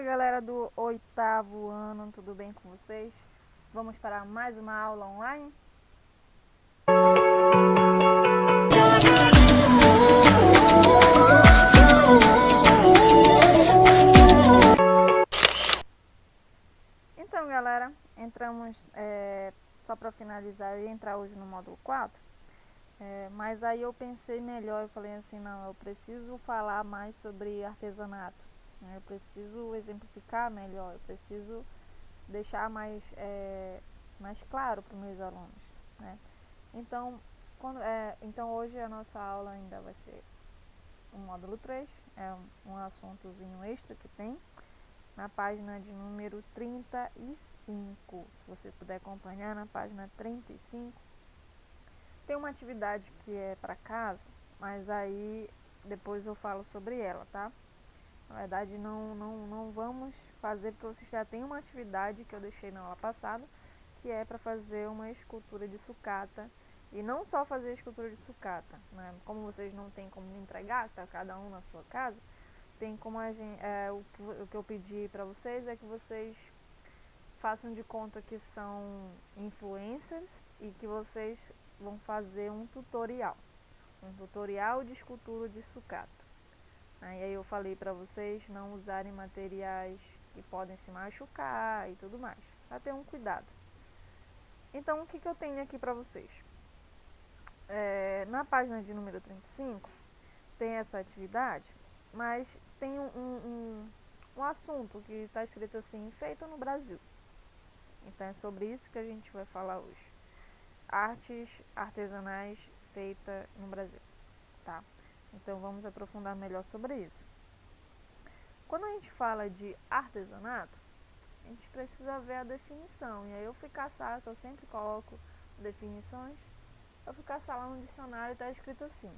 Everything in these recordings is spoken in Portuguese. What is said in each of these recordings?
galera do 8º ano, tudo bem com vocês? Vamos para mais uma aula online? Então galera, entramos, só para finalizar, eu ia entrar hoje no módulo 4, mas aí eu pensei melhor, eu falei assim, não, eu preciso falar mais sobre artesanato, né? Eu preciso exemplificar melhor, eu preciso deixar mais claro para os meus alunos, né? Então hoje a nossa aula ainda vai ser o módulo 3, um assuntozinho extra que tem na página de número 35. Se você puder acompanhar na página 35, tem uma atividade que é para casa, mas aí depois eu falo sobre ela, tá? Na verdade não vamos fazer, porque você já tem uma atividade que eu deixei na aula passada, que é para fazer uma escultura de sucata. E não só fazer a escultura de sucata, né? Como vocês não têm como me entregar, tá cada um na sua casa, tem como o que eu pedi para vocês é que vocês façam de conta que são influencers e que vocês vão fazer um tutorial de escultura de sucata. E aí eu falei para vocês não usarem materiais que podem se machucar e tudo mais, para ter um cuidado. Então o que eu tenho aqui para vocês? Na página de número 35 tem essa atividade, mas tem um assunto que está escrito assim, feito no Brasil. Então é sobre isso que a gente vai falar hoje. Artes artesanais feitas no Brasil, tá? Então vamos aprofundar melhor sobre isso. Quando a gente fala de artesanato, a gente precisa ver a definição. E aí eu fui caçar, que eu sempre coloco definições, eu fui caçar lá no dicionário e está escrito assim: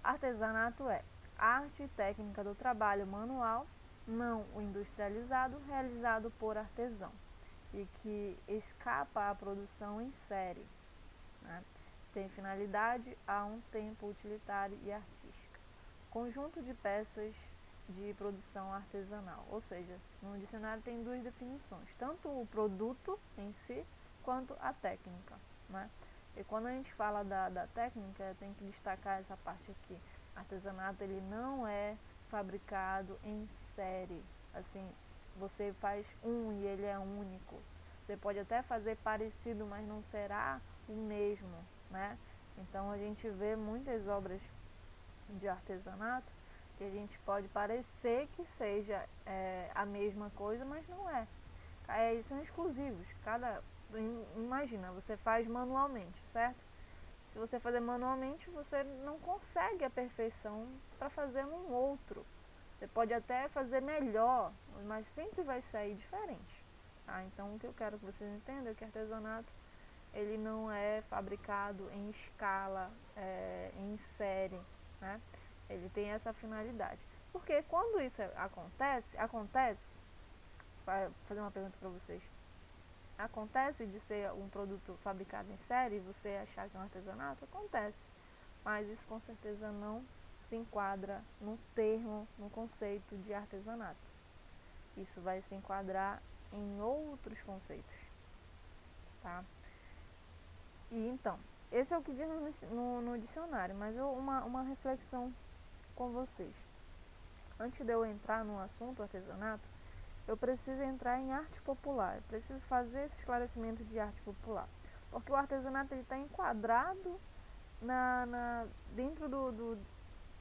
artesanato é arte e técnica do trabalho manual, não o industrializado, realizado por artesão, e que escapa à produção em série, né? Tem finalidade a um tempo utilitário e artística. Conjunto de peças de produção artesanal, ou seja, no dicionário tem duas definições, tanto o produto em si, quanto a técnica, né? E quando a gente fala da técnica, tem que destacar essa parte aqui. Artesanato, ele não é fabricado em série, assim, você faz e ele é único. Você pode até fazer parecido, mas não será o mesmo, né? Então a gente vê muitas obras de artesanato que a gente pode parecer que seja a mesma coisa, mas não é. Eles são exclusivos. Imagina, você faz manualmente, certo? Se você fazer manualmente, você não consegue a perfeição para fazer num outro. Você pode até fazer melhor, mas sempre vai sair diferente. Tá? Então o que eu quero que vocês entendam é que artesanato ele não é fabricado em escala, em série, né? Ele tem essa finalidade. Porque quando isso acontece, vou fazer uma pergunta para vocês. Acontece de ser um produto fabricado em série e você achar que é um artesanato? Acontece. Mas isso com certeza não se enquadra no termo, no conceito de artesanato. Isso vai se enquadrar em outros conceitos, tá? E então, esse é o que diz no dicionário, mas uma reflexão com vocês. Antes de eu entrar no assunto artesanato, eu preciso entrar em arte popular, eu preciso fazer esse esclarecimento de arte popular, porque o artesanato está enquadrado dentro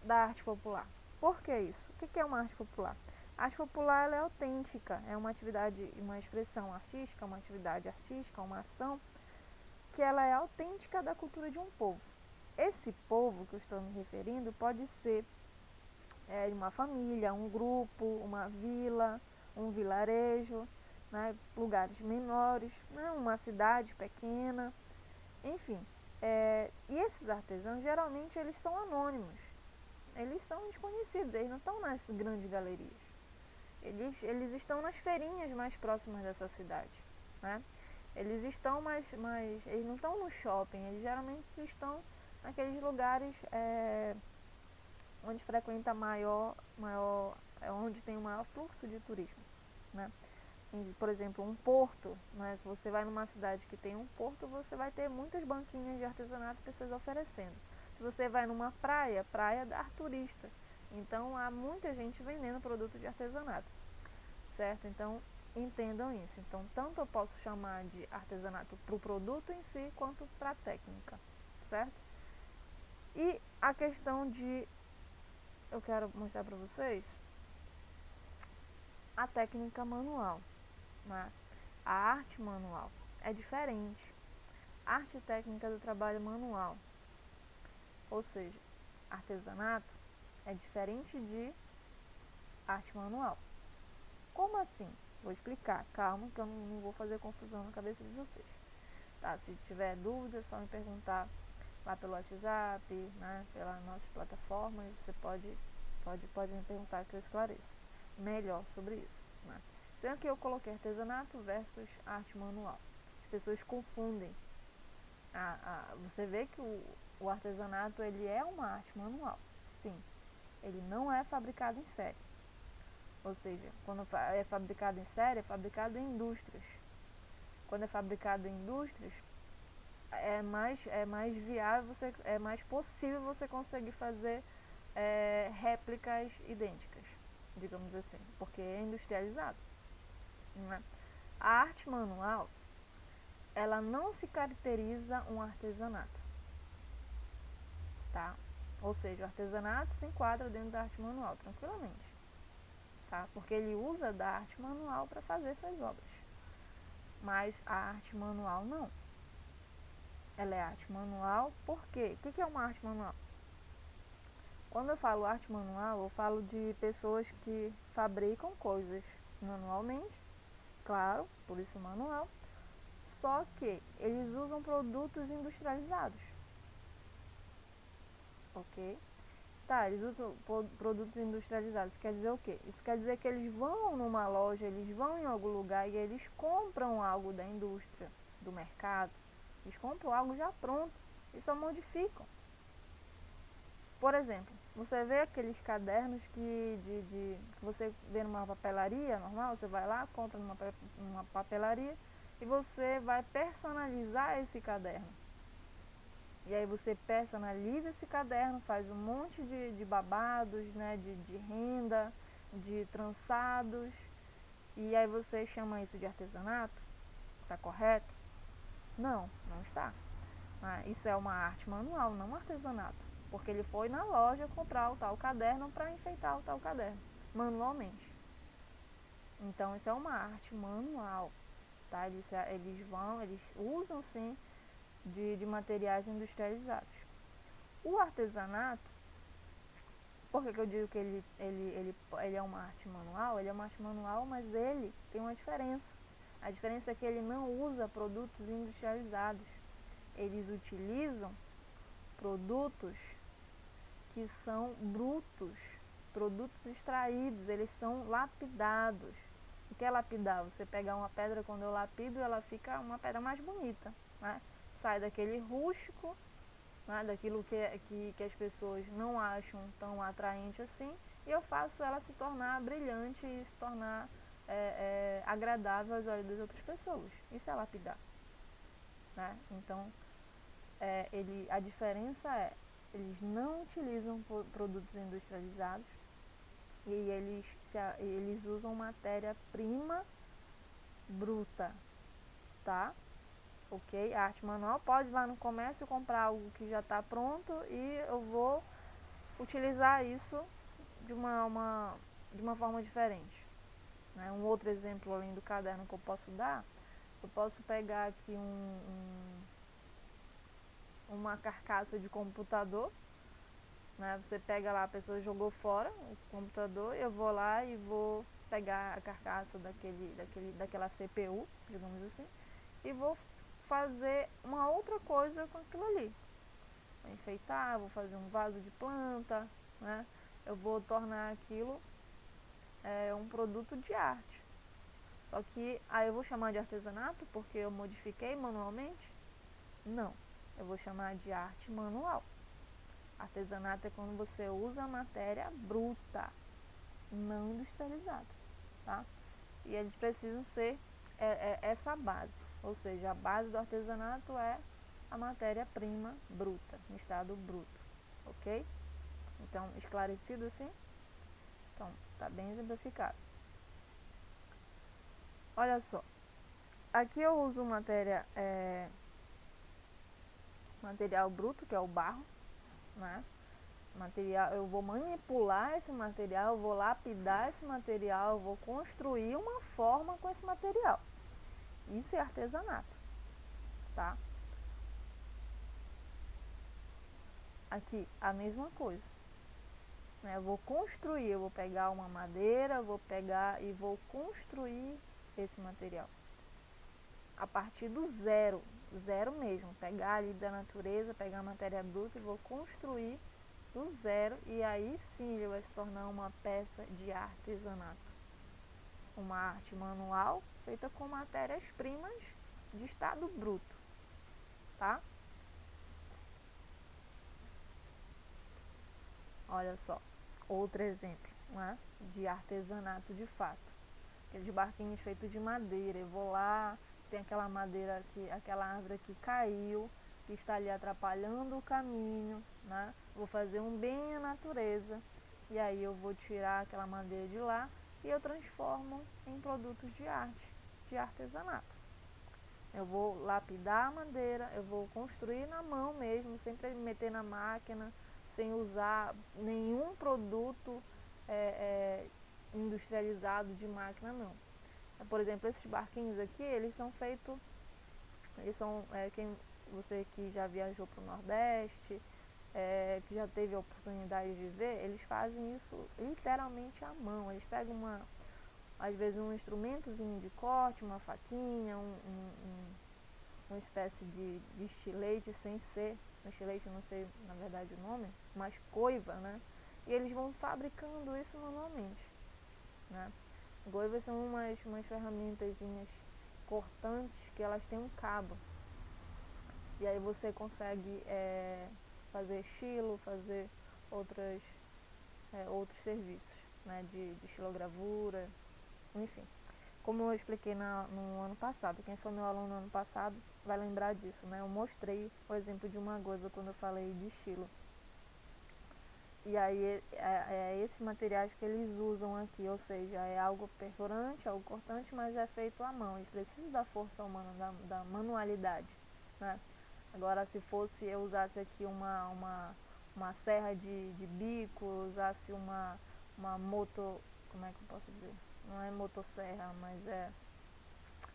da arte popular. Por que isso? O que é uma arte popular? A arte popular ela é autêntica, é uma atividade, uma expressão artística, uma atividade artística, uma ação que ela é autêntica da cultura de um povo. Esse povo que eu estou me referindo pode ser uma família, um grupo, uma vila, um vilarejo, né, lugares menores, né, uma cidade pequena, enfim. E esses artesãos, geralmente, eles são anônimos, eles são desconhecidos, eles não estão nas grandes galerias, eles estão nas feirinhas mais próximas da sua cidade, né? Eles estão eles não estão no shopping, eles geralmente estão naqueles lugares onde frequenta maior é onde tem o maior fluxo de turismo, né? Por exemplo, um porto, né? Se você vai numa cidade que tem um porto, você vai ter muitas banquinhas de artesanato, pessoas oferecendo. Se você vai numa praia, praia dá turista. Então há muita gente vendendo produto de artesanato, certo? Então entendam isso. Então tanto eu posso chamar de artesanato para o produto em si, quanto para a técnica, certo? E a questão de, eu quero mostrar para vocês a técnica manual, né? A arte manual é diferente. Arte técnica do trabalho manual, ou seja, artesanato, é diferente de arte manual. Como assim? Vou explicar, calma que eu não vou fazer confusão na cabeça de vocês. Tá? Se tiver dúvida, é só me perguntar lá pelo WhatsApp, né? Pela nossa plataforma, você pode me perguntar que eu esclareço melhor sobre isso, né? Então aqui eu coloquei artesanato versus arte manual. As pessoas confundem. Você vê que o artesanato ele é uma arte manual, sim. Ele não é fabricado em série. Ou seja, quando é fabricado em série, é fabricado em indústrias. Quando é fabricado em indústrias, é mais viável, é mais possível você conseguir fazer réplicas idênticas, digamos assim, porque é industrializado, né? A arte manual, ela não se caracteriza um artesanato, tá? Ou seja, o artesanato se enquadra dentro da arte manual, tranquilamente, tá? Porque ele usa da arte manual para fazer suas obras. Mas a arte manual não. Ela é arte manual, por quê? O que é uma arte manual? Quando eu falo arte manual, eu falo de pessoas que fabricam coisas manualmente, claro, por isso manual, só que eles usam produtos industrializados, ok? Tá, eles usam produtos industrializados, quer dizer o quê? Isso quer dizer que eles vão numa loja, eles vão em algum lugar e eles compram algo da indústria, do mercado, eles compram algo já pronto e só modificam. Por exemplo, você vê aqueles cadernos que você vê numa papelaria normal, você vai lá, compra numa papelaria e você vai personalizar esse caderno. E aí você personaliza esse caderno, faz um monte de babados, né, de renda, de trançados, e aí você chama isso de artesanato? Está correto? Não, não está. Isso é uma arte manual, não um artesanato. Porque ele foi na loja comprar o tal caderno para enfeitar o tal caderno, manualmente. Então isso é uma arte manual, tá? Eles usam sim de materiais industrializados. O artesanato, por que eu digo que ele é uma arte manual? Ele é uma arte manual, mas ele tem uma diferença. A diferença é que ele não usa produtos industrializados. Eles utilizam produtos que são brutos, produtos extraídos, eles são lapidados. O que é lapidar? Você pegar uma pedra, quando eu lapido, ela fica uma pedra mais bonita, né? Sai daquele rústico, né? Daquilo que as pessoas não acham tão atraente assim, e eu faço ela se tornar brilhante e se tornar agradável aos olhos das outras pessoas. Isso é lapidar, né? Então, a diferença é, eles não utilizam produtos industrializados e eles usam matéria-prima bruta, tá? Ok? A arte manual pode ir lá no comércio comprar algo que já está pronto e eu vou utilizar isso de uma forma diferente, né? Um outro exemplo além do caderno que eu posso dar, eu posso pegar aqui uma carcaça de computador, né? Você pega lá, a pessoa jogou fora o computador, eu vou lá e vou pegar a carcaça daquela CPU, digamos assim, e vou fazer uma outra coisa com aquilo ali. Vou enfeitar, vou fazer um vaso de planta, né? Eu vou tornar aquilo um produto de arte. Só que aí eu vou chamar de artesanato porque eu modifiquei manualmente? Não, eu vou chamar de arte manual. Artesanato é quando você usa a matéria bruta, não industrializado, tá? E eles precisam ser essa base, ou seja, a base do artesanato é a matéria-prima bruta, em estado bruto, ok? Então, esclarecido assim? Então, tá bem exemplificado. Olha só, aqui eu uso material bruto, que é o barro, né? Material, eu vou manipular esse material, eu vou lapidar esse material, eu vou construir uma forma com esse material. Isso é artesanato, tá? Aqui, a mesma coisa. Né? Eu vou construir, eu vou pegar uma madeira, vou pegar e vou construir esse material. A partir do zero, zero mesmo. Pegar ali da natureza, pegar a matéria bruta e vou construir do zero. E aí sim ele vai se tornar uma peça de artesanato. Uma arte manual feita com matérias-primas de estado bruto, tá? Olha só, outro exemplo, né, de artesanato de fato. Aqueles barquinhos feitos de madeira. Eu vou lá, tem aquela madeira que, aquela árvore que caiu, que está ali atrapalhando o caminho, né? Vou fazer um bem à natureza. E aí eu vou tirar aquela madeira de lá e eu transformo em produtos de arte, de artesanato. Eu vou lapidar a madeira, eu vou construir na mão mesmo, sem meter na máquina, sem usar nenhum produto industrializado de máquina, não. Por exemplo, esses barquinhos aqui, eles são feitos, você que já viajou para o Nordeste, que já teve a oportunidade de ver, eles fazem isso literalmente à mão. Eles pegam às vezes um instrumentozinho de corte, uma faquinha, uma espécie de estilete, sem ser um estilete, não sei na verdade o nome, mas coiva, né? E eles vão fabricando isso manualmente, né? Goivas são umas ferramentazinhas cortantes que elas têm um cabo. E aí você consegue fazer estilo, fazer outros serviços, né? De estilogravura, enfim. Como eu expliquei no ano passado, quem foi meu aluno no ano passado vai lembrar disso, né? Eu mostrei o exemplo de uma coisa quando eu falei de estilo. E aí esses materiais que eles usam aqui, ou seja, é algo perfurante, algo cortante, mas é feito à mão. Eles precisam da força humana, da manualidade, né? Agora, se fosse eu usasse aqui uma serra de bico, usasse uma moto, como é que eu posso dizer? Não é motosserra, mas é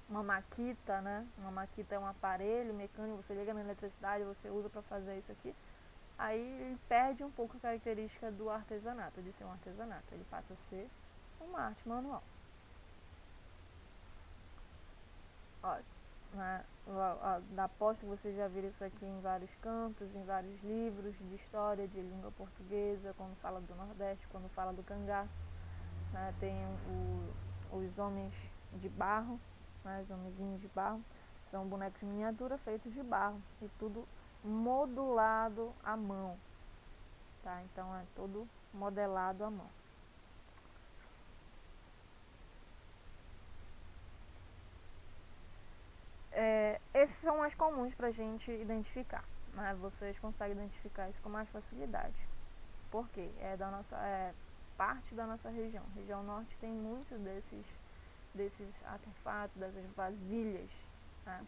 uma maquita, né? Uma maquita é um aparelho mecânico, você liga na eletricidade, você usa para fazer isso aqui. Aí ele perde um pouco a característica do artesanato, de ser um artesanato. Ele passa a ser uma arte manual. Ó, aposto que vocês já viram isso aqui em vários cantos, em vários livros de história, de língua portuguesa, quando fala do Nordeste, quando fala do cangaço. Né? Tem os homens de barro, né? Os homenzinhos de barro, são bonecos de miniatura feitos de barro e tudo modulado à mão, tá? Então é todo modelado à mão. Esses são mais comuns para a gente identificar, né? Vocês conseguem identificar isso com mais facilidade. Por quê? É parte da nossa região. Região Norte tem muitos desses artefatos, dessas vasilhas, né?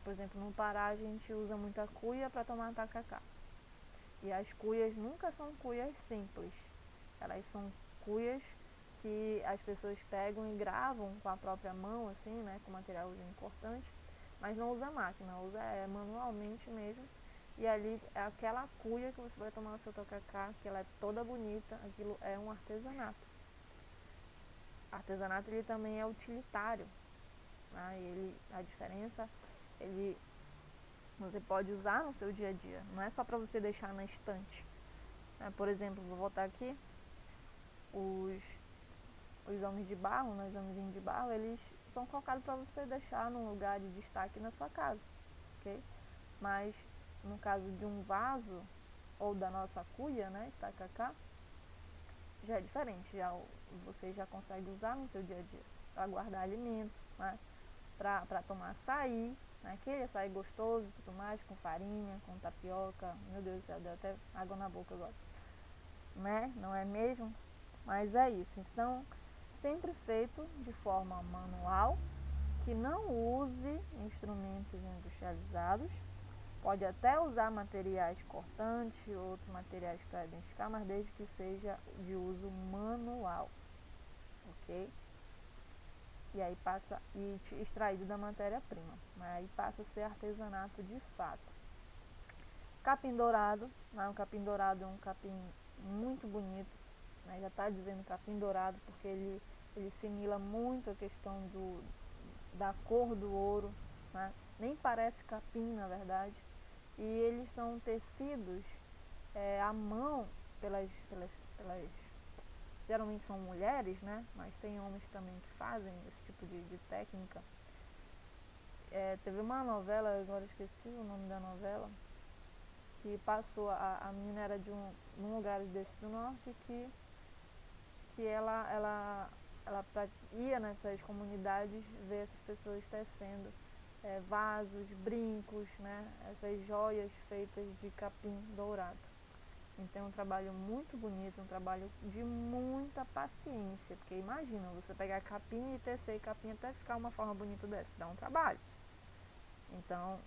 Por exemplo, no Pará a gente usa muita cuia para tomar tacacá. E as cuias nunca são cuias simples. Elas são cuias que as pessoas pegam e gravam com a própria mão, assim, né, com materialzinho cortante, mas não usa máquina, usa manualmente mesmo. E ali é aquela cuia que você vai tomar o seu tacacá, que ela é toda bonita, aquilo é um artesanato. Artesanato ele também é utilitário, né? A diferença, você pode usar no seu dia a dia, não é só para você deixar na estante. Por exemplo, vou voltar aqui, os homens de barro, né, os homenzinhos de barro, eles são colocados para você deixar num lugar de destaque na sua casa, ok? Mas no caso de um vaso ou da nossa cuia, né, tacacá, já é diferente, você já consegue usar no seu dia a dia para guardar alimento, né? Para tomar açaí, né? Aquele açaí gostoso e tudo mais, com farinha, com tapioca. Meu Deus do céu, deu até água na boca agora, né? Não é mesmo? Mas é isso. Então, sempre feito de forma manual, que não use instrumentos industrializados. Pode até usar materiais cortantes, outros materiais para identificar, mas desde que seja de uso manual, ok? E aí passa extraído da matéria-prima, aí passa a ser artesanato de fato. Capim dourado, né? O capim dourado é um capim muito bonito, né? Já está dizendo capim dourado porque ele simila muito a questão da cor do ouro, né? Nem parece capim na verdade. E eles são tecidos à mão pelas geralmente são mulheres, né? Mas tem homens também que fazem esse tipo de técnica. Teve uma novela, agora esqueci o nome da novela, que passou, a menina era de um lugar desse do norte que ela ia nessas comunidades ver essas pessoas tecendo vasos, brincos, né? Essas joias feitas de capim dourado. Então é um trabalho muito bonito, um trabalho de muita paciência, porque imagina, você pegar capim e tecer capim até ficar uma forma bonita dessa, dá um trabalho. Então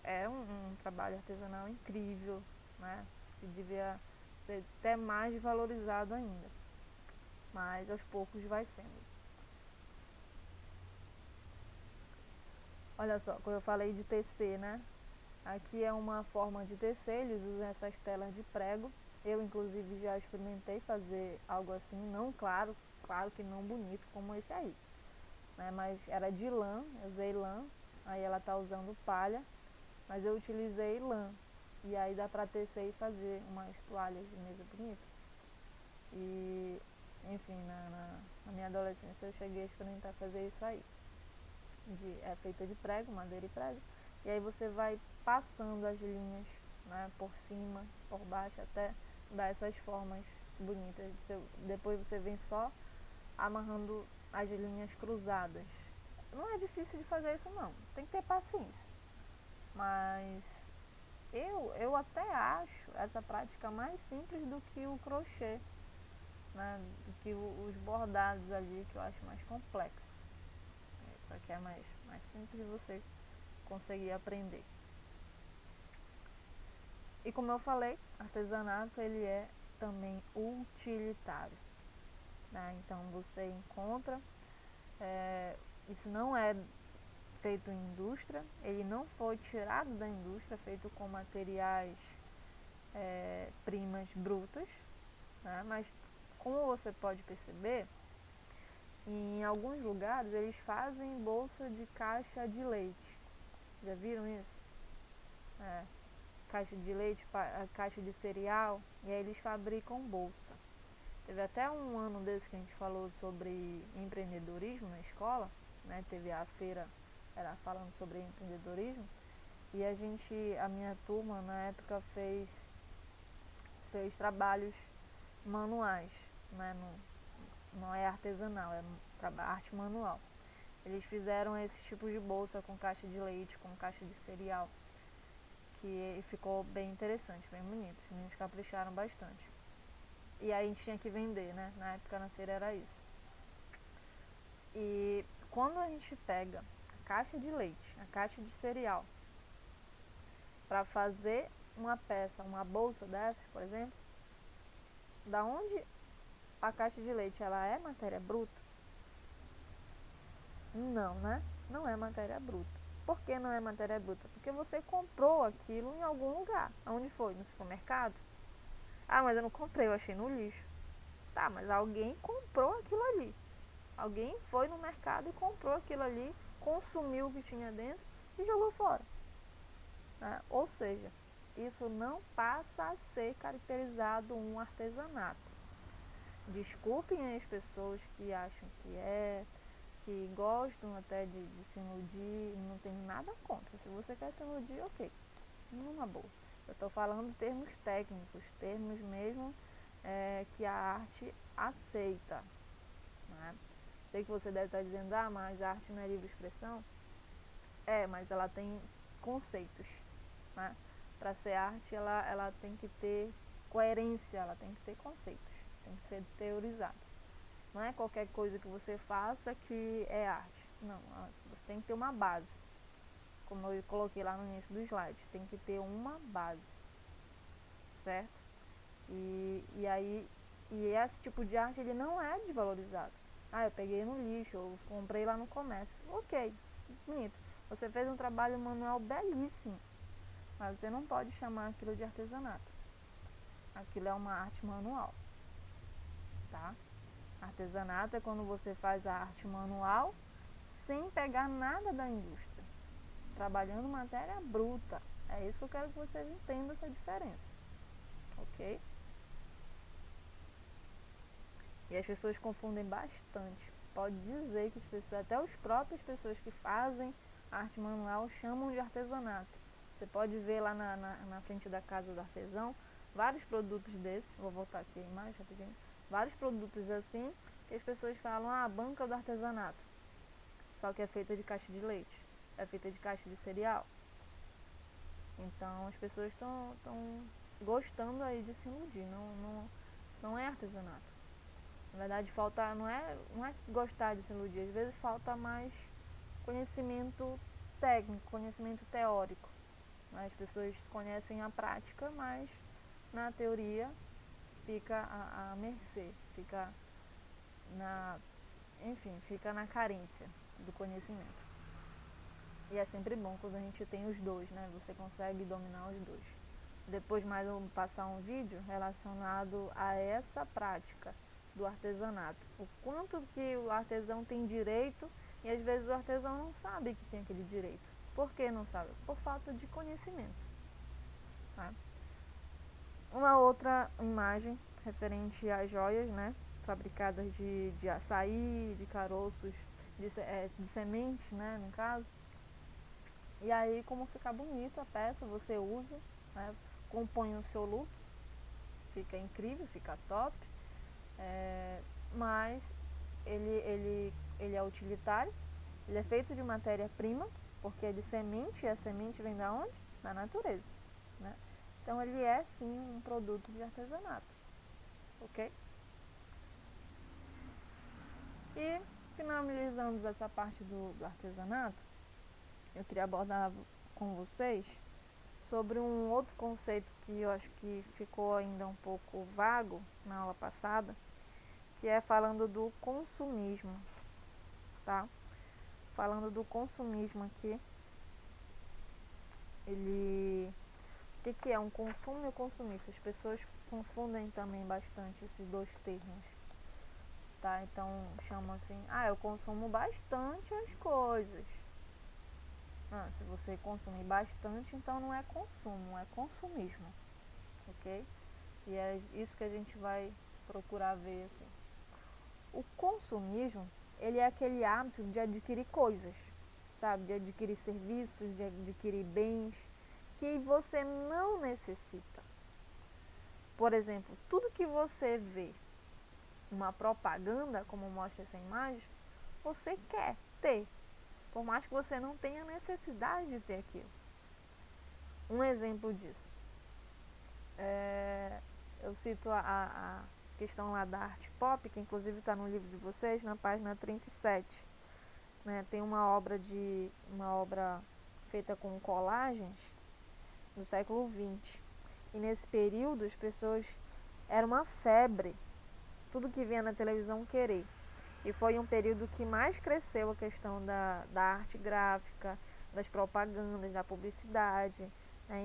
é um trabalho artesanal incrível, né? Que devia ser até mais valorizado ainda, mas aos poucos vai sendo. Olha só, quando eu falei de tecer, né? Aqui é uma forma de tecer, eles usam essas telas de prego. Eu, inclusive, já experimentei fazer algo assim, não claro que não bonito como esse aí, né? Mas era de lã, eu usei lã, aí ela tá usando palha, mas eu utilizei lã. E aí dá pra tecer e fazer umas toalhas de mesa bonita. E, enfim, na minha adolescência eu cheguei a experimentar fazer isso aí. É feita de prego, madeira e prego. E aí você vai passando as linhas, né, por cima, por baixo, até dar essas formas bonitas. Depois você vem só amarrando as linhas cruzadas. Não é difícil de fazer isso não, tem que ter paciência. Mas eu até acho essa prática mais simples do que o crochê, né, do que os bordados ali, que eu acho mais complexo. Isso aqui é mais simples de você conseguir aprender. E como eu falei, artesanato ele é também utilitário, né? Então você encontra, isso não é feito em indústria, ele não foi tirado da indústria, feito com materiais primas brutas, né? Mas como você pode perceber, em alguns lugares eles fazem bolsa de caixa de leite. Já viram isso? Caixa de leite, caixa de cereal, e aí eles fabricam bolsa. Teve até um ano desse que a gente falou sobre empreendedorismo na escola, né? Teve a feira, era falando sobre empreendedorismo, e a minha turma na época fez trabalhos manuais, né? Não é artesanal, é arte manual. Eles fizeram esse tipo de bolsa com caixa de leite, com caixa de cereal, que ficou bem interessante, bem bonito. Os meninos capricharam bastante. E aí a gente tinha que vender, né? Na época na feira era isso. E quando a gente pega a caixa de leite, a caixa de cereal, para fazer uma peça, uma bolsa dessas, por exemplo, da onde a caixa de leite ela é matéria bruta? Não, né? Não é matéria bruta. Por que não é matéria bruta? Porque você comprou aquilo em algum lugar. Onde foi? No supermercado? Ah, mas eu não comprei, eu achei no lixo. Tá, mas alguém comprou aquilo ali. Alguém foi no mercado e comprou aquilo ali, consumiu o que tinha dentro e jogou fora, né? Ou seja, isso não passa a ser caracterizado um artesanato. Desculpem as pessoas que acham que gostam até de se iludir, não tenho nada contra. Se você quer se iludir, ok, numa boa. Eu estou falando termos técnicos, termos mesmo que a arte aceita, né? Sei que você deve estar dizendo, mas a arte não é livre expressão. Mas ela tem conceitos, né? Para ser arte, ela tem que ter coerência, ela tem que ter conceitos, tem que ser teorizado. Não é qualquer coisa que você faça que é arte. Não, você tem que ter uma base. Como eu coloquei lá no início do slide, tem que ter uma base, certo? E esse tipo de arte, ele não é desvalorizado. Eu peguei no lixo, eu comprei lá no comércio. Ok, bonito. Você fez um trabalho manual belíssimo, mas você não pode chamar aquilo de artesanato. Aquilo é uma arte manual, tá? Artesanato é quando você faz a arte manual sem pegar nada da indústria, trabalhando matéria bruta. É isso que eu quero que vocês entendam, essa diferença, ok? E as pessoas confundem bastante. Pode dizer que as pessoas, até as próprias pessoas que fazem arte manual, chamam de artesanato. Você pode ver lá na frente da casa do artesão vários produtos desses. Vou voltar aqui a imagem rapidinho. Vários produtos assim que as pessoas falam, banca do artesanato. Só que é feita de caixa de leite, é feita de caixa de cereal. Então as pessoas estão gostando aí de se iludir. Não é artesanato. Na verdade, não é gostar de se iludir, às vezes falta mais conhecimento técnico, conhecimento teórico. As pessoas conhecem a prática, mas na teoria fica à mercê, fica fica na carência do conhecimento. E é sempre bom quando a gente tem os dois, né? Você consegue dominar os dois. Depois mais eu vou passar um vídeo relacionado a essa prática do artesanato. O quanto que o artesão tem direito e às vezes o artesão não sabe que tem aquele direito. Por que não sabe? Por falta de conhecimento. Tá? Uma outra imagem referente às joias, né? Fabricadas de açaí, de caroços, de semente, né? No caso. E aí, como fica bonito a peça, você usa, né? Compõe o seu look, fica incrível, fica top. Mas ele é utilitário, ele é feito de matéria-prima, porque é de semente, e a semente vem da onde? Da natureza, né? Então ele é sim um produto de artesanato, ok? E finalizando essa parte do artesanato, eu queria abordar com vocês sobre um outro conceito que eu acho que ficou ainda um pouco vago na aula passada, que é falando do consumismo, tá? Falando do consumismo aqui, o que é um consumo e o consumista? As pessoas confundem também bastante esses dois termos, tá? Então chamam assim, eu consumo bastante as coisas. Se você consumir bastante, então não é consumo, é consumismo, ok? E é isso que a gente vai procurar ver aqui. O consumismo, ele é aquele hábito de adquirir coisas, sabe? De adquirir serviços, de adquirir bens que você não necessita. Por exemplo, tudo que você vê uma propaganda, como mostra essa imagem, você quer ter, por mais que você não tenha necessidade de ter aquilo. Um exemplo disso, eu cito a questão lá da arte pop, que inclusive está no livro de vocês, na página 37. Né? Tem uma obra feita com colagens do século XX. E nesse período as pessoas, era uma febre, tudo que vinha na televisão querer. E foi um período que mais cresceu a questão da arte gráfica, das propagandas, da publicidade.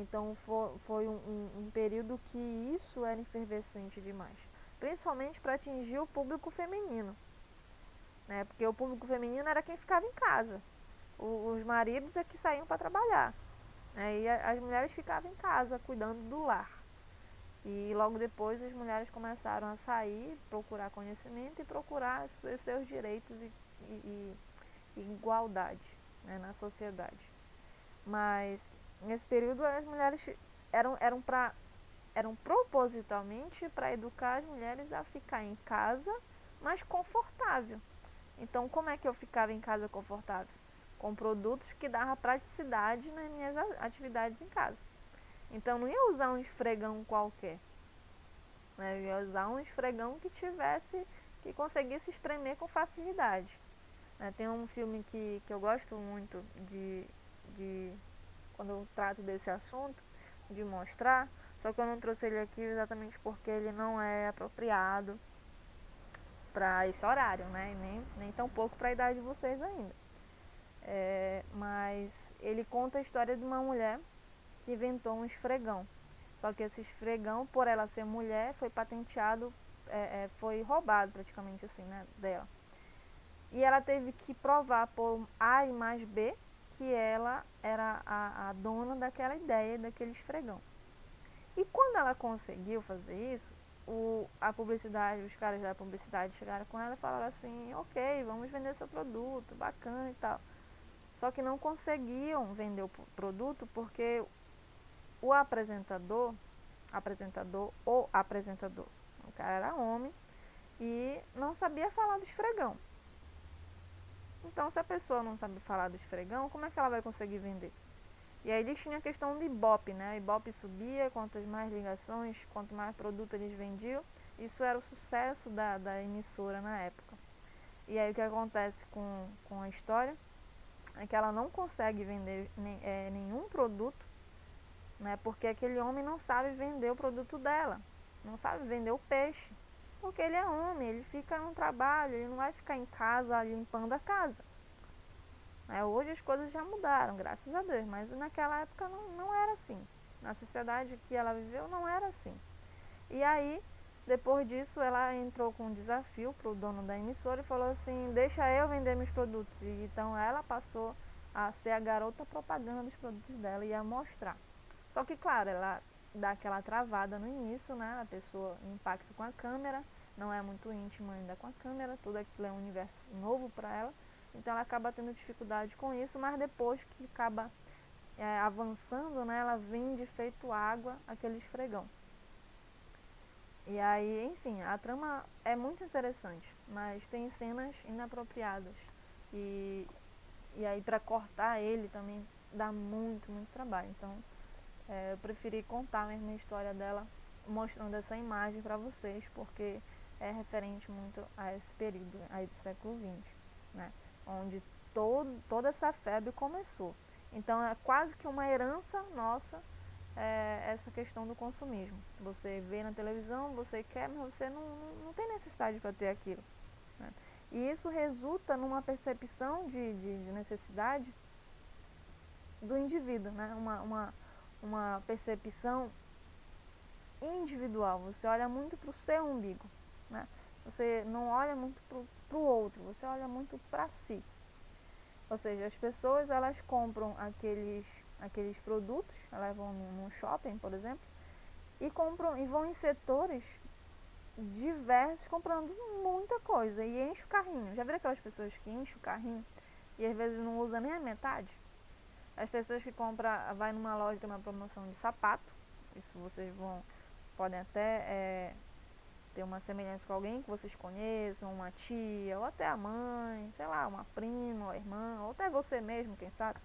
Então foi um período que isso era efervescente demais, principalmente para atingir o público feminino, né? Porque o público feminino era quem ficava em casa, os maridos é que saíam para trabalhar, né? E as mulheres ficavam em casa cuidando do lar. E logo depois as mulheres começaram a sair, procurar conhecimento e procurar os seus direitos e igualdade, né, na sociedade. Mas nesse período as mulheres eram para eram propositalmente para educar as mulheres a ficar em casa, mas confortável. Então, como é que eu ficava em casa confortável? Com produtos que davam praticidade nas minhas atividades em casa. Então, não ia usar um esfregão qualquer, né? Eu ia usar um esfregão que conseguisse espremer com facilidade. Tem um filme que eu gosto muito de quando eu trato desse assunto, de mostrar, só que eu não trouxe ele aqui exatamente porque ele não é apropriado para esse horário, né? Nem tão pouco para a idade de vocês ainda. Mas ele conta a história de uma mulher que inventou um esfregão. Só que esse esfregão, por ela ser mulher, foi patenteado, foi roubado praticamente assim, né, dela. E ela teve que provar por A e mais B que ela era a dona daquela ideia, daquele esfregão. E quando ela conseguiu fazer isso, a publicidade, os caras da publicidade chegaram com ela e falaram assim, ok, vamos vender seu produto, bacana e tal. Só que não conseguiam vender o produto porque o apresentador, o cara era homem e não sabia falar do esfregão. Então, se a pessoa não sabe falar do esfregão, como é que ela vai conseguir vender? E aí eles tinham a questão do Ibope, né? O Ibope subia, quantas mais ligações, quanto mais produto eles vendiam, isso era o sucesso da emissora na época. E aí o que acontece com a história é que ela não consegue vender nenhum produto, né? Porque aquele homem não sabe vender o produto dela, não sabe vender o peixe. Porque ele é homem, ele fica no trabalho, ele não vai ficar em casa limpando a casa. Hoje as coisas já mudaram, graças a Deus, mas naquela época não era assim. Na sociedade que ela viveu não era assim. E aí, depois disso, ela entrou com um desafio para o dono da emissora e falou assim, deixa eu vender meus produtos. E então ela passou a ser a garota propaganda dos produtos dela e a mostrar. Só que, claro, ela dá aquela travada no início, né? A pessoa impacta com a câmera, não é muito íntima ainda com a câmera, tudo aquilo é um universo novo para ela. Então ela acaba tendo dificuldade com isso, mas depois que acaba avançando, né, ela vende feito água aquele esfregão. E aí, enfim, a trama é muito interessante, mas tem cenas inapropriadas. E, e aí para cortar ele também dá muito, muito trabalho. Então eu preferi contar mesmo a história dela mostrando essa imagem para vocês, porque é referente muito a esse período aí do século XX, né? Onde toda essa febre começou. Então é quase que uma herança nossa essa questão do consumismo. Você vê na televisão, você quer, mas você não tem necessidade para ter aquilo, né? E isso resulta numa percepção de necessidade do indivíduo, né? Uma percepção individual. Você olha muito para o seu umbigo, né? Você não olha muito para o outro, você olha muito para si. Ou seja, as pessoas elas compram aqueles produtos, elas vão num shopping, por exemplo, e compram e vão em setores diversos comprando muita coisa e enche o carrinho. Já viram aquelas pessoas que enchem o carrinho e às vezes não usa nem a metade? As pessoas que compram, vai numa loja tem uma promoção de sapato, isso vocês podem até ter uma semelhança com alguém que vocês conheçam, uma tia, ou até a mãe, sei lá, uma prima, uma irmã, ou até você mesmo, quem sabe,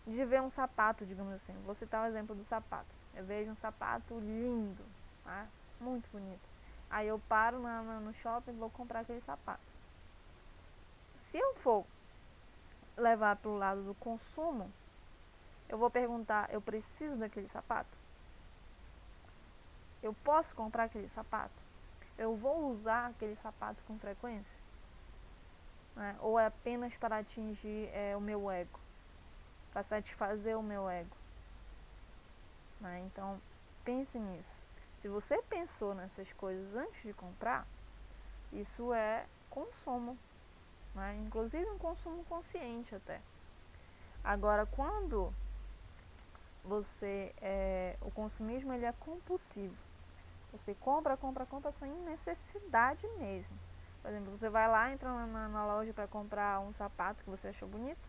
de ver um sapato, digamos assim. Vou citar o exemplo do sapato. Eu vejo um sapato lindo, tá? Muito bonito. Aí eu paro no shopping e vou comprar aquele sapato. Se eu for levar para o lado do consumo, eu vou perguntar, eu preciso daquele sapato? Eu posso comprar aquele sapato? Eu vou usar aquele sapato com frequência? Né? Ou é apenas para atingir o meu ego? Para satisfazer o meu ego? Né? Então, pense nisso. Se você pensou nessas coisas antes de comprar, isso é consumo. Né? Inclusive um consumo consciente até. Agora, quando o consumismo ele é compulsivo. Você compra sem necessidade mesmo. Por exemplo, você vai lá, entra na loja para comprar um sapato que você achou bonito,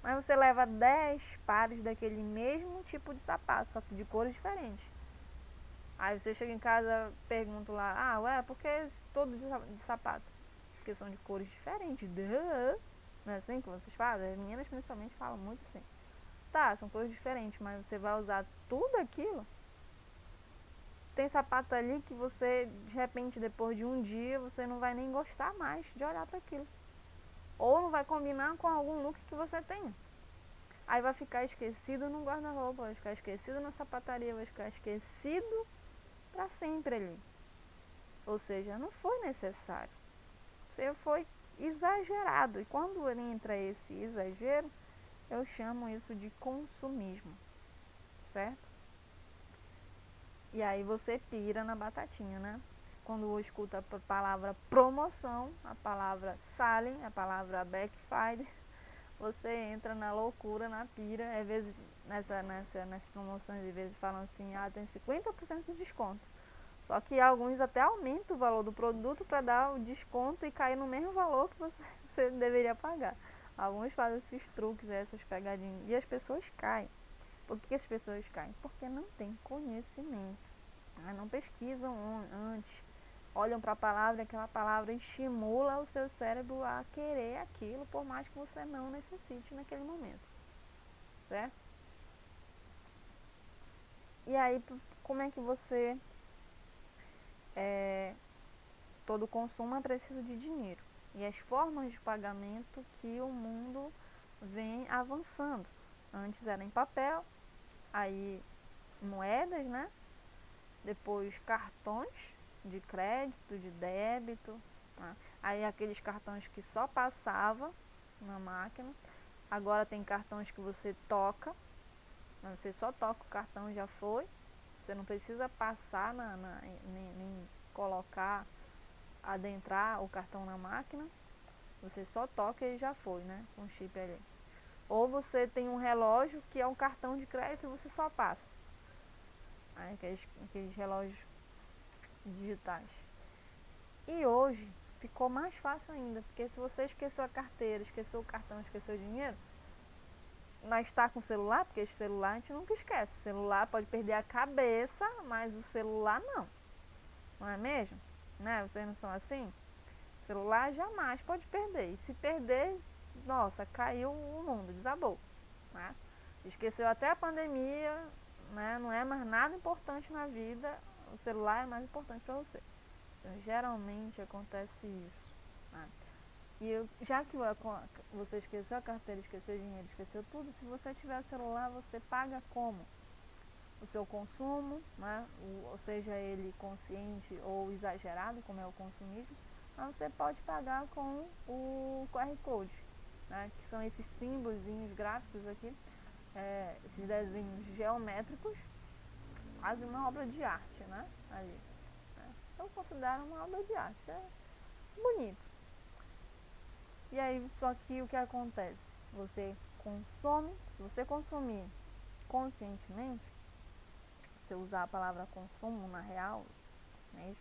mas você leva 10 pares daquele mesmo tipo de sapato, só que de cores diferentes. Aí você chega em casa, pergunta lá, ué, por que todo de sapato? Porque são de cores diferentes. Duh. Não é assim que vocês fazem? As meninas principalmente falam muito assim. Tá, são cores diferentes, mas você vai usar tudo aquilo? Tem sapato ali que você, de repente, depois de um dia, você não vai nem gostar mais de olhar para aquilo. Ou não vai combinar com algum look que você tenha. Aí vai ficar esquecido no guarda-roupa, vai ficar esquecido na sapataria, vai ficar esquecido para sempre ali. Ou seja, não foi necessário. Você foi exagerado. E quando entra esse exagero, eu chamo isso de consumismo, certo? E aí você pira na batatinha, né? Quando escuta a palavra promoção, a palavra selling, a palavra backfire, você entra na loucura, na pira. Às vezes, nessas promoções, às vezes falam assim, tem 50% de desconto. Só que alguns até aumentam o valor do produto para dar o desconto e cair no mesmo valor que você deveria pagar. Alguns fazem esses truques, essas pegadinhas, e as pessoas caem. Por que as pessoas caem? Porque não têm conhecimento, não pesquisam antes, olham para a palavra, aquela palavra estimula o seu cérebro a querer aquilo, por mais que você não necessite naquele momento, certo? E aí, como é que você... todo consumo é preciso de dinheiro. E as formas de pagamento que o mundo vem avançando. Antes era em papel, aí moedas, né? Depois cartões de crédito, de débito, tá? Aí aqueles cartões que só passava na máquina. Agora tem cartões que você toca, você só toca o cartão e já foi. Você não precisa passar nem colocar, adentrar o cartão na máquina. Você só toca e já foi, né? Com o chip ali. Ou você tem um relógio que é um cartão de crédito e você só passa. Aí, aqueles relógios digitais. E hoje ficou mais fácil ainda, porque se você esqueceu a carteira, esqueceu o cartão, esqueceu o dinheiro, mas está com o celular, porque esse celular a gente nunca esquece. O celular pode perder a cabeça, mas o celular não. Não é mesmo? Né? Vocês não são assim? O celular jamais pode perder. E se perder, nossa, caiu o mundo, desabou. Né? Esqueceu até a pandemia, né? Não é mais nada importante na vida, o celular é mais importante para você. Então, geralmente acontece isso. Né? E já que você esqueceu a carteira, esqueceu o dinheiro, esqueceu tudo, se você tiver o celular, você paga como? O seu consumo, né? Ou seja ele consciente ou exagerado, como é o consumismo, mas você pode pagar com o QR Code, né? Que são esses símbolozinhos gráficos aqui, esses desenhos geométricos, quase uma obra de arte, né? Ali. Né? Eu considero uma obra de arte, é bonito. E aí, só que o que acontece? Você consome, se você consumir conscientemente, se usar a palavra consumo na real mesmo,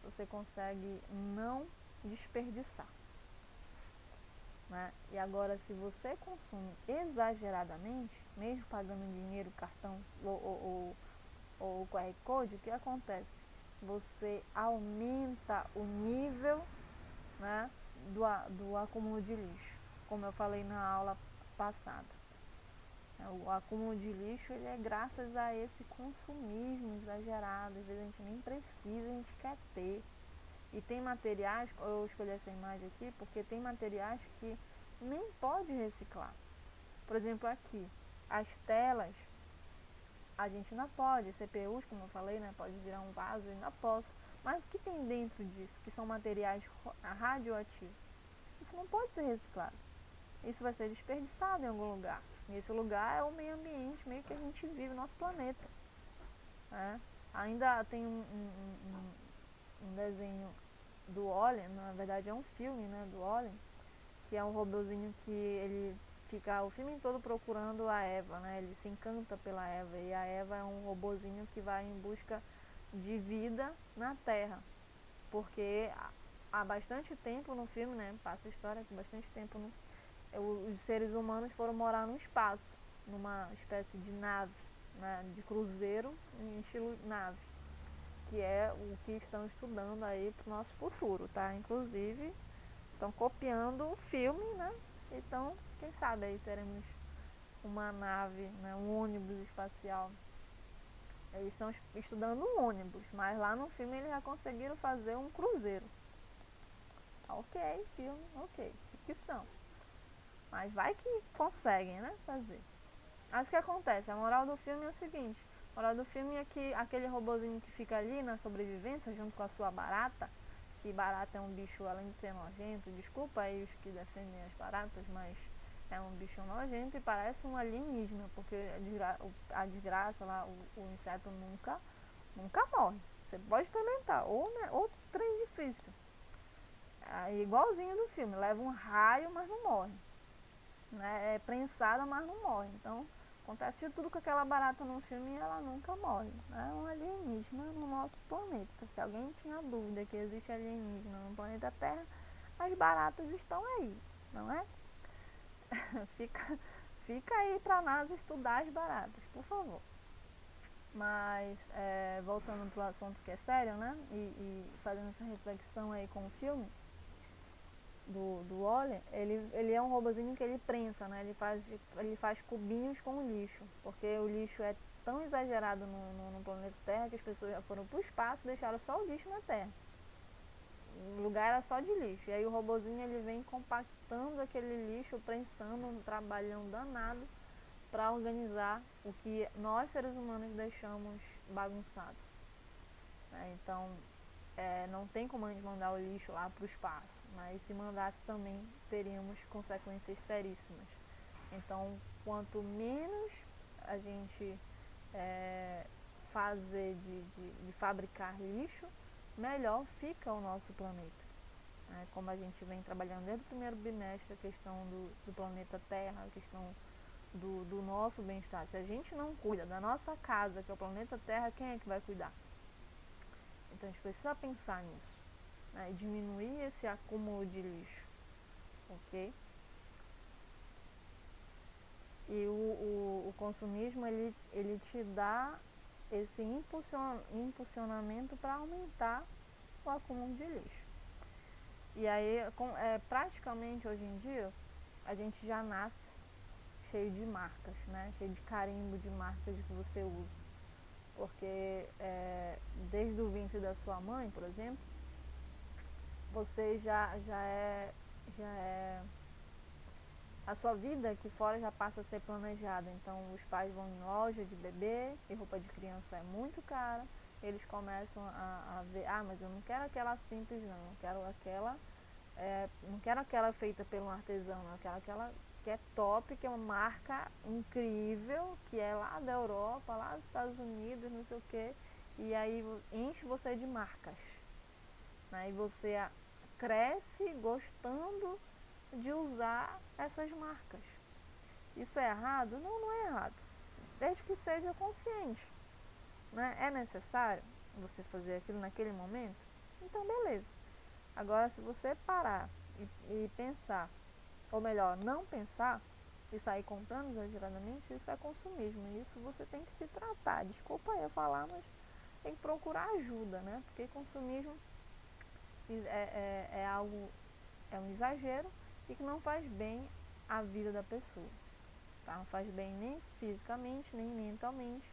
você consegue não desperdiçar. Né? E agora, se você consome exageradamente, mesmo pagando dinheiro, cartão ou QR Code, o que acontece? Você aumenta o nível, né, do acúmulo de lixo, como eu falei na aula passada. O acúmulo de lixo ele é graças a esse consumismo exagerado. Às vezes a gente nem precisa, a gente quer ter. E tem materiais, eu escolhi essa imagem aqui porque tem materiais que nem pode reciclar. Por exemplo, aqui, as telas, a gente não pode, CPUs, como eu falei, né, pode virar um vaso, ainda posso. Mas o que tem dentro disso, que são materiais radioativos? Isso não pode ser reciclado. Isso vai ser desperdiçado em algum lugar. E esse lugar é o meio ambiente, meio que a gente vive, nosso planeta. Né? Ainda tem um desenho do Wall-E, na verdade é um filme, né, do Wall-E, que é um robozinho que ele fica o filme todo procurando a Eva, né? Ele se encanta pela Eva e a Eva é um robozinho que vai em busca de vida na Terra, porque há bastante tempo no filme, né? Passa a história que bastante tempo os seres humanos foram morar no espaço, numa espécie de nave, né? De cruzeiro em estilo nave. que é o que estão estudando aí para o nosso futuro, tá? Inclusive, estão copiando o filme, né? Então, quem sabe aí teremos uma nave, né? Um ônibus espacial. Eles estão estudando um ônibus, mas lá no filme eles já conseguiram fazer um cruzeiro. Ok, filme, ok, ficção. Mas vai que conseguem, né, fazer. Mas o que acontece? A moral do filme é o seguinte: a moral do filme é que aquele robozinho que fica ali na sobrevivência junto com a sua barata, que barata é um bicho, além de ser nojento, desculpa aí os que defendem as baratas, mas é um bicho nojento e parece um alienígena, porque a desgraça lá, o inseto nunca morre. Você pode experimentar, ou né, outro trem difícil. É igualzinho do filme, leva um raio, mas não morre. Né? É prensada, mas não morre. Então, acontece de tudo com aquela barata no filme e ela nunca morre. É um alienígena no nosso planeta. Se alguém tinha dúvida que existe alienígena no planeta Terra, as baratas estão aí, não é? fica, fica aí pra NASA estudar as baratas, por favor. Mas, voltando pro assunto que é sério, né? E fazendo essa reflexão aí com o filme do Wall-E, ele é um robozinho que ele prensa, né? Ele faz cubinhos com o lixo, porque o lixo é tão exagerado no planeta Terra que as pessoas já foram pro espaço e deixaram só o lixo na Terra. O lugar era só de lixo. E aí o robozinho ele vem compactando aquele lixo, prensando, um trabalhão danado para organizar o que nós seres humanos deixamos bagunçado. Então, não tem como a gente mandar o lixo lá para o espaço, mas se mandasse também teríamos consequências seríssimas. Então, quanto menos a gente fazer de fabricar lixo, melhor fica o nosso planeta. Como a gente vem trabalhando desde o primeiro bimestre, a questão do planeta Terra, a questão do nosso bem-estar. Se a gente não cuida da nossa casa, que é o planeta Terra, quem é que vai cuidar? Então a gente precisa pensar nisso, né? E diminuir esse acúmulo de lixo, ok? E o consumismo ele te dá esse impulsionamento para aumentar o acúmulo de lixo. E aí, praticamente hoje em dia, a gente já nasce cheio de marcas, né? Cheio de carimbo de marcas que você usa. Porque desde o ventre da sua mãe, por exemplo, você já é a sua vida aqui fora já passa a ser planejada. Então os pais vão em loja de bebê e roupa de criança é muito cara. Eles começam a ver, mas eu não quero aquela simples não, eu quero aquela, não quero aquela feita pelo artesão, não, eu quero aquela que é top, que é uma marca incrível, que é lá da Europa, lá dos Estados Unidos, não sei o que. E aí enche você de marcas, né? E você cresce gostando de usar essas marcas. Isso é errado? Não, não é errado, desde que seja consciente, né? É necessário você fazer aquilo naquele momento? Então beleza. Agora se você parar e pensar, ou melhor, não pensar e sair comprando exageradamente, isso é consumismo. E isso você tem que se tratar. Desculpa eu falar, mas tem que procurar ajuda, né? Porque consumismo é algo, é um exagero e que não faz bem à vida da pessoa. Tá? Não faz bem nem fisicamente, nem mentalmente,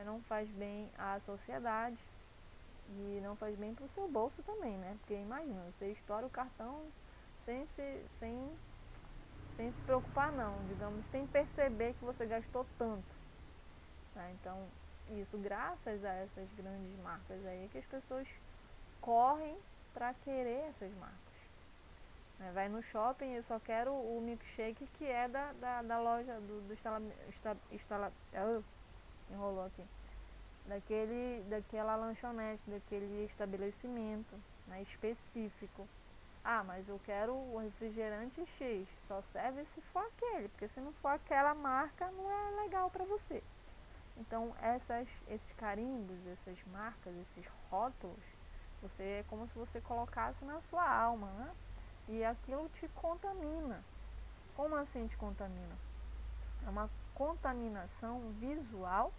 não faz bem à sociedade e não faz bem para o seu bolso também, né? Porque imagina, você estoura o cartão sem se preocupar não, digamos, sem perceber que você gastou tanto. Tá? Então, isso graças a essas grandes marcas aí que as pessoas correm para querer essas marcas. Vai no shopping, eu só quero o milkshake que é da loja enrolou aqui. Daquela lanchonete, daquele estabelecimento, né, específico. Mas eu quero o refrigerante X, só serve se for aquele, porque se não for aquela marca não é legal para você. Então esses carimbos, essas marcas, esses rótulos, é como se você colocasse na sua alma, né? E aquilo te contamina. Como assim te contamina? É uma contaminação visual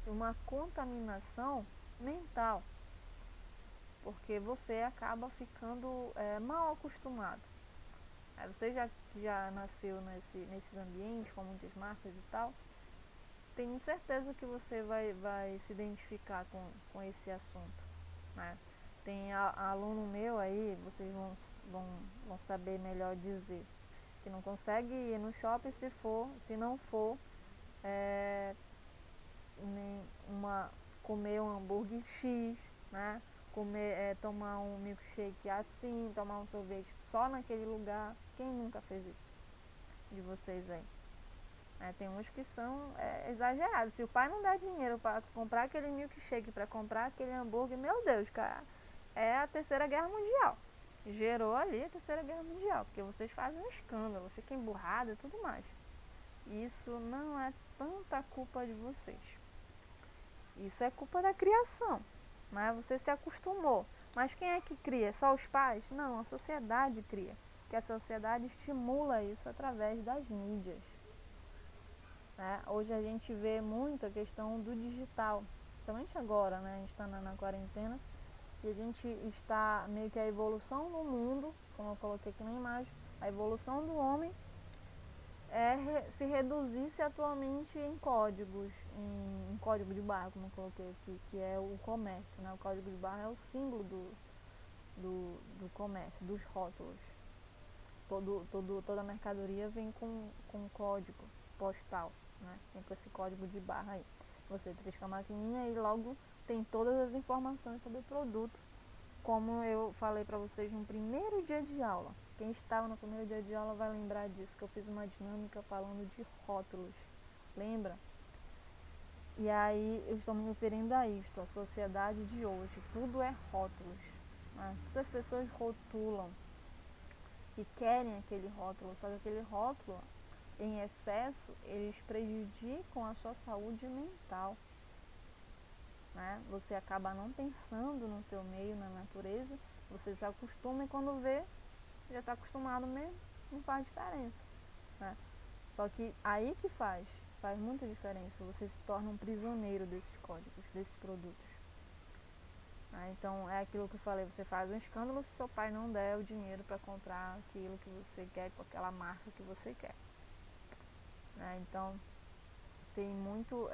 e uma contaminação mental, porque você acaba ficando mal acostumado. Aí você já nasceu nesses ambientes com muitas marcas e tal, tenho certeza que você vai se identificar com esse assunto, né? Tem aluno meu aí, vocês vão saber melhor dizer, que não consegue ir no shopping se não for nem comer um hambúrguer X, né? Tomar um milkshake assim, tomar um sorvete só naquele lugar. Quem nunca fez isso de vocês aí? Tem uns que são exagerados. Se o pai não dá dinheiro para comprar aquele milkshake, para comprar aquele hambúrguer, meu Deus, cara, é a Terceira Guerra Mundial. Gerou ali a Terceira Guerra Mundial, porque vocês fazem um escândalo, fica emburrado e tudo mais. Isso não é tanta culpa de vocês. Isso é culpa da criação, né? Você se acostumou. Mas quem é que cria? Só os pais? Não, a sociedade cria. Porque a sociedade estimula isso através das mídias. Hoje a gente vê muito a questão do digital, principalmente agora, né? A gente está na quarentena e a gente está meio que a evolução do mundo, como eu coloquei aqui na imagem, a evolução do homem se reduzisse atualmente em códigos, em código de barra, como eu coloquei aqui, que é o comércio, né? O código de barra é o símbolo do comércio, dos rótulos. Toda a mercadoria vem com código postal, né? Vem com esse código de barra aí. Você trisca a maquininha e logo tem todas as informações sobre o produto, como eu falei para vocês no primeiro dia de aula. Quem estava no primeiro dia de aula vai lembrar disso, que eu fiz uma dinâmica falando de rótulos. Lembra? E aí eu estou me referindo a isto, a sociedade de hoje. Tudo é rótulos, né? Todas as pessoas rotulam e querem aquele rótulo, só que aquele rótulo em excesso, eles prejudicam a sua saúde mental, né? Você acaba não pensando no seu meio, na natureza, você se acostuma e quando vê, já está acostumado mesmo, não faz diferença, né? Só que aí que faz muita diferença, você se torna um prisioneiro desses códigos, desses produtos. Então é aquilo que eu falei, você faz um escândalo se seu pai não der o dinheiro para comprar aquilo que você quer, com aquela marca que você quer. Então tem muito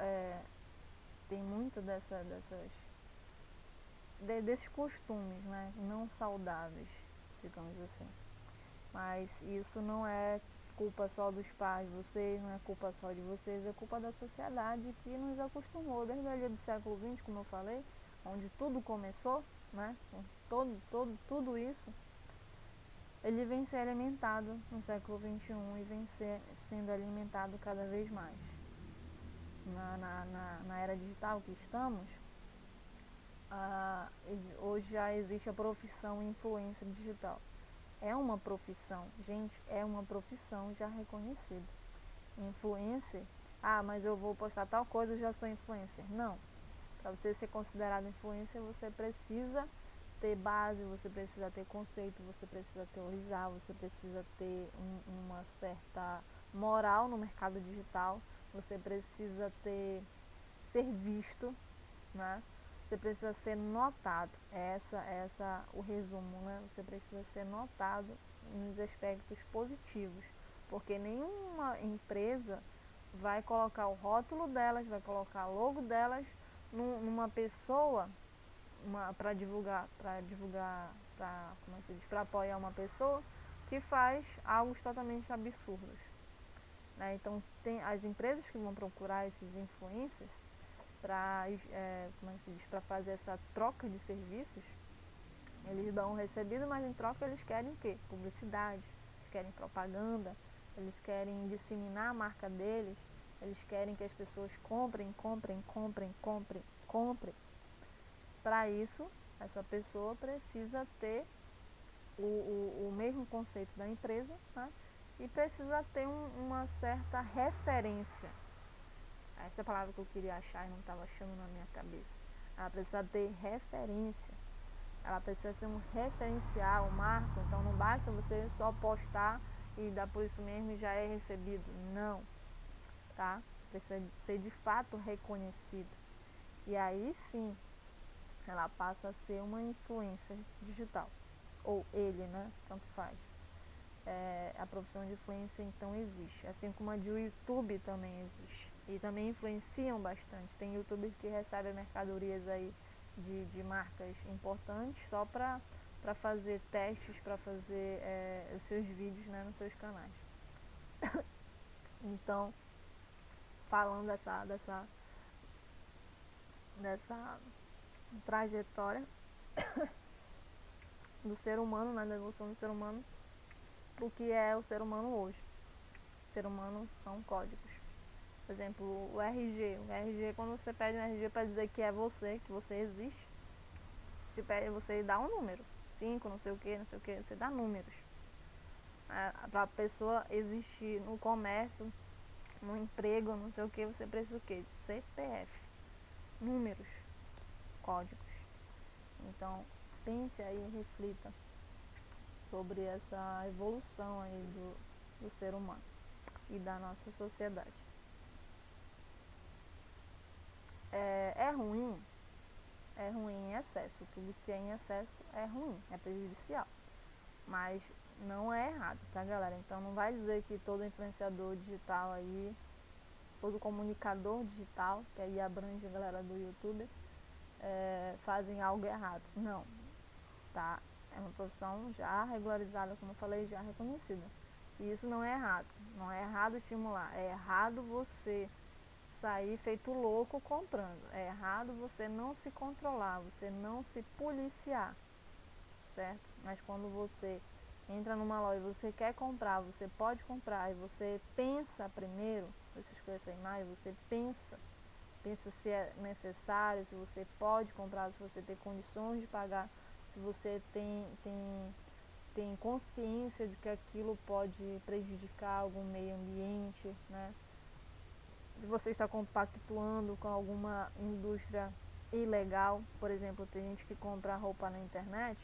desses costumes, né, não saudáveis, digamos assim. Mas isso não é culpa só dos pais, vocês, não é culpa só de vocês, é culpa da sociedade que nos acostumou desde ali do século XX, como eu falei, onde tudo começou, né? Tudo isso, ele vem ser alimentado no século XXI e vem sendo alimentado cada vez mais. Na era digital que estamos, hoje já existe a profissão influencer digital. É uma profissão, gente, é uma profissão já reconhecida. Influencer, mas eu vou postar tal coisa, eu já sou influencer. Não, para você ser considerado influencer, você precisa ter base, você precisa ter conceito, você precisa teorizar, você precisa ter uma certa moral no mercado digital, você precisa ser visto, né? Você precisa ser notado. Essa o resumo, né? Você precisa ser notado nos aspectos positivos, porque nenhuma empresa vai colocar o rótulo delas, vai colocar o logo delas numa pessoa para divulgar, para apoiar uma pessoa que faz algo totalmente absurdos, né? Então tem as empresas que vão procurar esses influencers para fazer essa troca de serviços. Eles dão um recebido, mas em troca eles querem o quê? Publicidade, eles querem propaganda, eles querem disseminar a marca deles, eles querem que as pessoas comprem. Para isso, essa pessoa precisa ter o mesmo conceito da empresa, né? E precisa ter uma certa referência. Essa é a palavra que eu queria achar e não estava achando na minha cabeça. Ela precisa ter referência. Ela precisa ser um referencial, um marco. Então não basta você só postar e dar por isso mesmo e já é recebido. Não. Tá? Precisa ser de fato reconhecido. E aí sim, ela passa a ser uma influencer digital. Ou ele, né? Tanto faz. A profissão de influencer então existe, assim como a de YouTube também existe. E também influenciam bastante. Tem youtubers que recebem mercadorias aí de marcas importantes só para fazer testes, para fazer os seus vídeos, né, nos seus canais. Então, falando dessa trajetória do ser humano, né, da evolução do ser humano, o que é o ser humano hoje. O ser humano são códigos. Por exemplo, o RG. O RG, quando você pede um RG para dizer que é você, que você existe, você dá um número. 5, não sei o que, não sei o que, você dá números. Para a pessoa existir no comércio, no emprego, não sei o que, você precisa o quê? CPF. Números. Códigos. Então, pense aí, reflita sobre essa evolução aí do ser humano e da nossa sociedade. É ruim em excesso. Tudo que é em excesso é ruim, é prejudicial. Mas não é errado, tá, galera? Então não vai dizer que todo influenciador digital aí, todo comunicador digital, que aí abrange a galera do YouTube, fazem algo errado. Não, tá? É uma profissão já regularizada, como eu falei, já reconhecida. E isso não é errado. Não é errado estimular. É errado você sair feito louco comprando. É errado você não se controlar, você não se policiar, certo? Mas quando você entra numa loja e você quer comprar, você pode comprar e você pensa primeiro, você escolhe essa imagem, você pensa se é necessário, se você pode comprar, se você tem condições de pagar, se você tem consciência de que aquilo pode prejudicar algum meio ambiente, né? Se você está compactuando com alguma indústria ilegal, por exemplo, tem gente que compra roupa na internet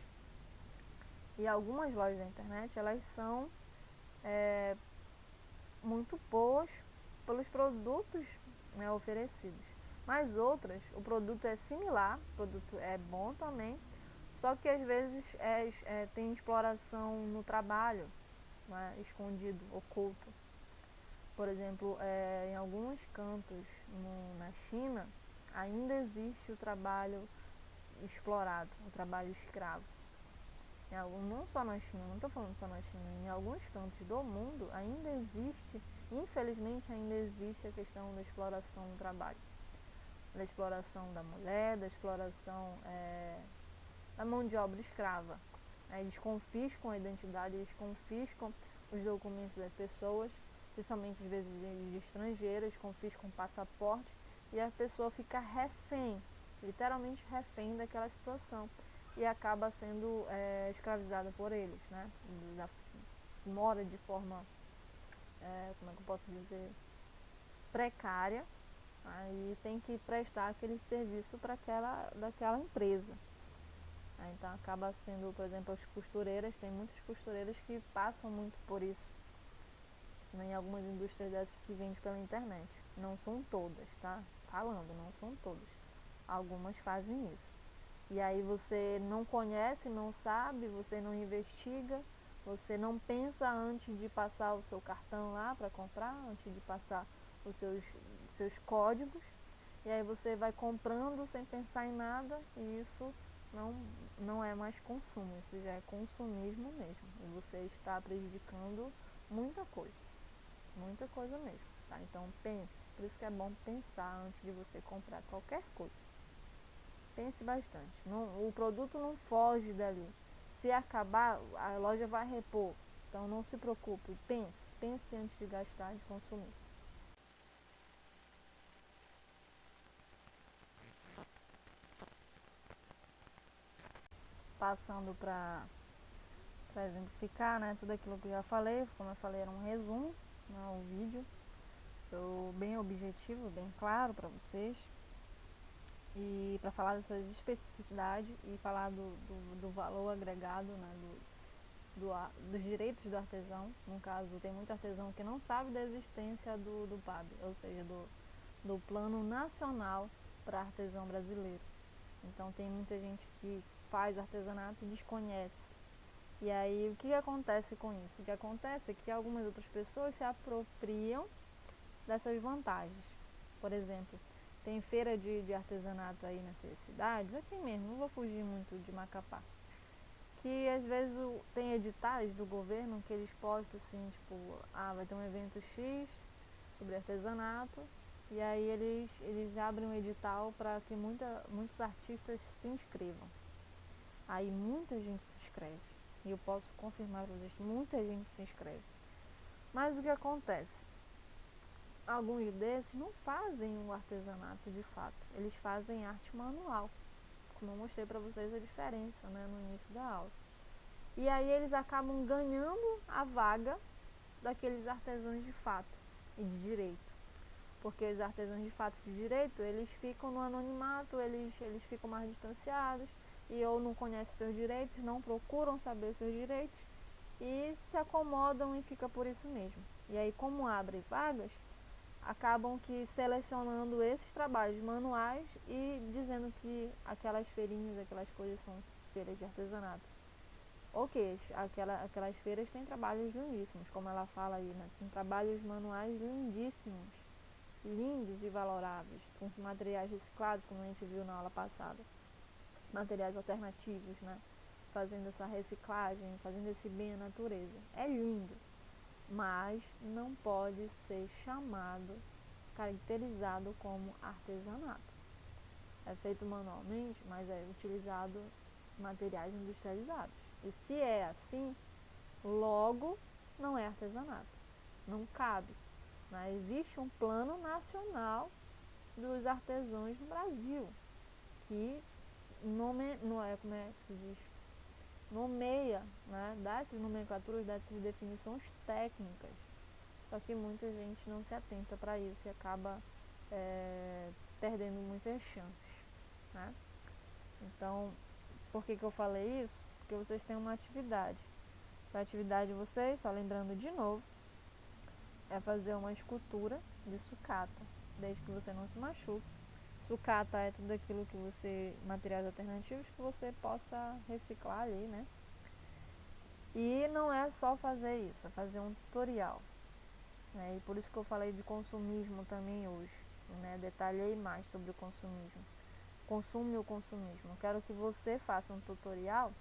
e algumas lojas da internet elas são muito boas pelos produtos, né, oferecidos, mas outras o produto é similar, o produto é bom também, só que às vezes tem exploração no trabalho, né, escondido, oculto. Por exemplo, em alguns cantos na China ainda existe o trabalho explorado, o trabalho escravo. Não só na China, não estou falando só na China, em alguns cantos do mundo ainda existe, infelizmente ainda existe a questão da exploração do trabalho. Da exploração da mulher, da exploração da mão de obra escrava. Eles confiscam a identidade, eles confiscam os documentos das pessoas, principalmente às vezes de estrangeiros, confiscam passaporte e a pessoa fica refém, literalmente refém daquela situação e acaba sendo escravizada por eles, né? Mora de forma, como é que eu posso dizer, precária, aí tem que prestar aquele serviço para daquela empresa. Então acaba sendo, por exemplo, as costureiras, tem muitas costureiras que passam muito por isso, né, em algumas indústrias dessas que vendem pela internet. Não são todas, tá? Falando, não são todas. Algumas fazem isso. E aí você não conhece, não sabe, você não investiga, você não pensa antes de passar o seu cartão lá para comprar, antes de passar os seus códigos. E aí você vai comprando sem pensar em nada e isso não é mais consumo, isso já é consumismo mesmo. E você está prejudicando muita coisa mesmo, tá? Então pense, por isso que é bom pensar antes de você comprar qualquer coisa. Pense bastante. O produto não foge dali. Se acabar, a loja vai repor. Então não se preocupe, pense antes de gastar, de consumir. Passando para exemplificar, né, tudo aquilo que eu já falei, como eu falei, era um resumo, né, o vídeo, bem objetivo, bem claro para vocês, e para falar dessas especificidades e falar do valor agregado, né, dos direitos do artesão. No caso, tem muito artesão que não sabe da existência do PAB, ou seja, do Plano Nacional para Artesão Brasileiro. Então tem muita gente que faz artesanato e desconhece. E aí o que acontece com isso? O que acontece é que algumas outras pessoas se apropriam dessas vantagens. Por exemplo, tem feira de artesanato aí nessas cidades, aqui mesmo, não vou fugir muito de Macapá, que às vezes tem editais do governo que eles postam assim, tipo, vai ter um evento X sobre artesanato, e aí eles abrem um edital para que muitos artistas se inscrevam. Aí muita gente se inscreve, e eu posso confirmar para vocês, muita gente se inscreve. Mas o que acontece? Alguns desses não fazem o artesanato de fato, eles fazem arte manual, como eu mostrei para vocês a diferença, né, no início da aula. E aí eles acabam ganhando a vaga daqueles artesãos de fato e de direito. Porque os artesãos de fato de direito, eles ficam no anonimato, eles ficam mais distanciados e ou não conhecem seus direitos, não procuram saber os seus direitos e se acomodam e fica por isso mesmo. E aí, como abre vagas, acabam que selecionando esses trabalhos manuais e dizendo que aquelas feirinhas, aquelas coisas são feiras de artesanato. Ok, aquelas feiras têm trabalhos lindíssimos, como ela fala aí, né? Tem trabalhos manuais lindíssimos, lindos e valoráveis, com materiais reciclados, como a gente viu na aula passada, materiais alternativos, né? Fazendo essa reciclagem, fazendo esse bem à natureza. É lindo, mas não pode ser chamado, caracterizado como artesanato. É feito manualmente, mas é utilizado materiais industrializados. E se é assim, logo não é artesanato, não cabe. Né? Existe um plano nacional dos artesãos no Brasil que como é que se diz? Nomeia, né? Dá essas nomenclaturas, dá essas definições técnicas. Só que muita gente não se atenta para isso e acaba perdendo muitas chances. Né? Então, por que eu falei isso? Porque vocês têm uma atividade. A atividade de vocês, só lembrando de novo, é fazer uma escultura de sucata, desde que você não se machuque. Sucata é tudo aquilo que você, materiais alternativos que você possa reciclar ali, né? E não é só fazer isso, é fazer um tutorial. Né? E por isso que eu falei de consumismo também hoje, né? Detalhei mais sobre o consumismo. Consumo e o consumismo. Eu quero que você faça um tutorial